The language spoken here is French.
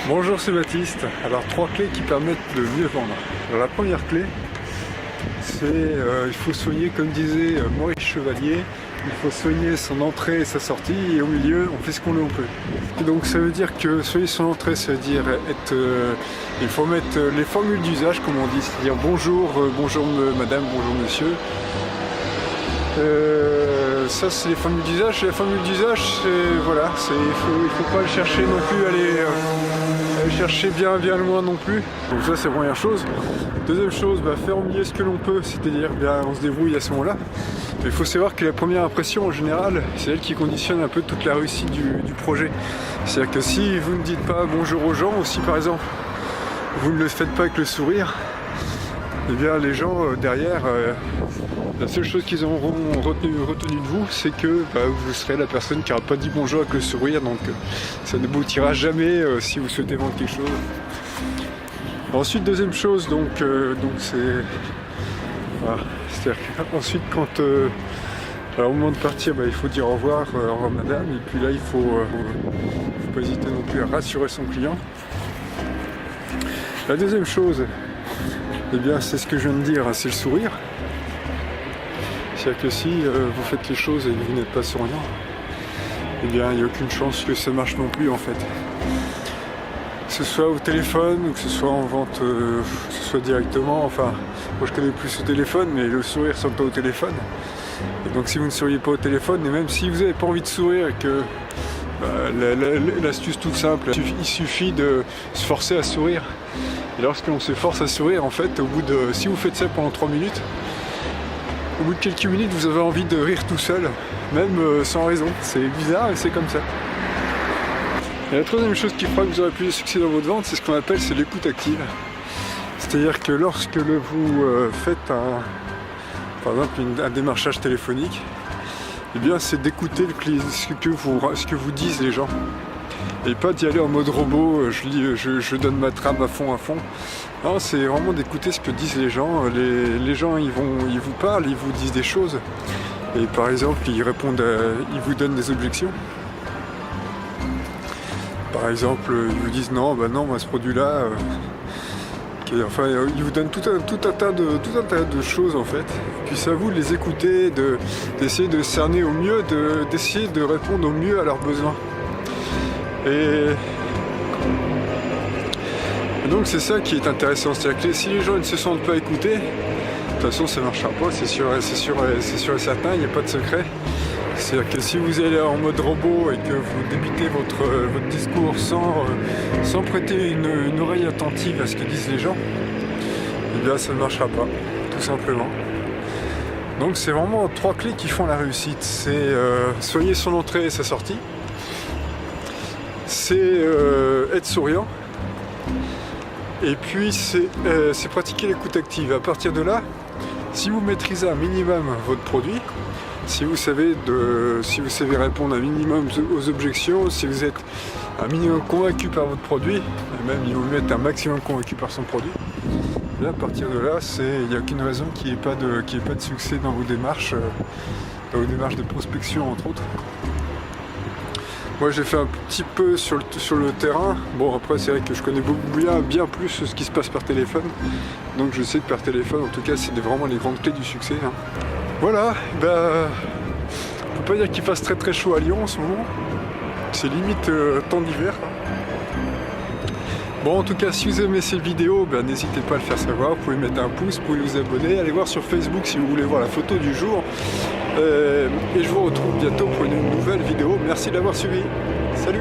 Bonjour, c'est Baptiste. Alors 3 clés qui permettent de mieux vendre. Alors la première clé, c'est il faut soigner, comme disait Maurice Chevalier, il faut soigner son entrée et sa sortie, et au milieu on fait ce qu'on peut. Et donc ça veut dire que soigner son entrée, ça veut dire être il faut mettre les formules d'usage, comme on dit, c'est-à-dire bonjour, bonjour madame, bonjour monsieur. Ça c'est les formules d'usage. Et la formule d'usage, c'est voilà, il faut pas le chercher non plus, aller chercher bien loin non plus. Donc ça c'est la première chose. Deuxième chose, faire au mieux ce que l'on peut, c'est-à-dire on se débrouille à ce moment-là. Il faut savoir que la première impression en général, c'est elle qui conditionne un peu toute la réussite du projet. C'est-à-dire que si vous ne dites pas bonjour aux gens, ou si par exemple vous ne le faites pas avec le sourire, eh bien les gens derrière, la seule chose qu'ils auront retenu de vous, c'est que vous serez la personne qui n'aura pas dit bonjour avec le sourire, donc ça ne aboutira jamais si vous souhaitez vendre quelque chose. Ensuite, deuxième chose, donc c'est... Voilà, c'est-à-dire qu'ensuite quand au moment de partir, il faut dire au revoir madame, et puis là il faut pas hésiter non plus à rassurer son client. La deuxième chose, eh bien c'est ce que je viens de dire, c'est le sourire. C'est-à-dire que si vous faites les choses et que vous n'êtes pas souriant, eh bien il n'y a aucune chance que ça marche non plus en fait. Que ce soit au téléphone ou que ce soit en vente, que ce soit directement, enfin moi je connais plus au téléphone, mais le sourire sonne pas au téléphone. Et donc si vous ne souriez pas au téléphone, et même si vous n'avez pas envie de sourire et que l'astuce toute simple, il suffit de se forcer à sourire. Et lorsque l'on se force à sourire, en fait, si vous faites ça pendant 3 minutes, au bout de quelques minutes, vous avez envie de rire tout seul, même sans raison. C'est bizarre et c'est comme ça. Et la troisième chose qui fera que vous aurez plus de succès dans votre vente, c'est ce qu'on appelle l'écoute active. C'est-à-dire que lorsque vous faites par exemple un démarchage téléphonique, eh bien c'est d'écouter ce que vous disent les gens. Et pas d'y aller en mode robot, je donne ma trame à fond. Non, c'est vraiment d'écouter ce que disent les gens. Les gens ils vous parlent, ils vous disent des choses. Et par exemple ils vous donnent des objections. Par exemple ils vous disent non, moi ce produit là, enfin ils vous donnent tout un tas de choses en fait. Puis c'est à vous de les écouter, d'essayer de cerner au mieux, d'essayer de répondre au mieux à leurs besoins. Et donc c'est ça qui est intéressant, c'est-à-dire que si les gens ne se sentent pas écoutés, de toute façon ça ne marchera pas, c'est sûr et certain, il n'y a pas de secret. C'est-à-dire que si vous allez en mode robot et que vous débitez votre discours sans prêter une oreille attentive à ce que disent les gens, eh bien ça ne marchera pas, tout simplement. Donc c'est vraiment 3 clés qui font la réussite, c'est soigner son entrée et sa sortie, c'est être souriant, et puis c'est pratiquer l'écoute active. À partir de là, si vous maîtrisez un minimum votre produit, si vous savez répondre un minimum aux objections, si vous êtes un minimum convaincu par votre produit, et même il vaut mieux être un maximum convaincu par son produit, là, à partir de là, il n'y a aucune raison qu'il n'y ait pas de succès dans vos démarches de prospection entre autres. Moi j'ai fait un petit peu sur le terrain. Bon après c'est vrai que je connais bien plus ce qui se passe par téléphone. Donc je sais que par téléphone en tout cas c'est vraiment les grandes clés du succès. Voilà, on peut pas dire qu'il fasse très très chaud à Lyon en ce moment. C'est limite temps d'hiver. Bon en tout cas si vous aimez cette vidéo, n'hésitez pas à le faire savoir, vous pouvez mettre un pouce, vous pouvez vous abonner, allez voir sur Facebook si vous voulez voir la photo du jour. Et je vous retrouve bientôt pour une nouvelle vidéo. Merci de l'avoir suivi. Salut!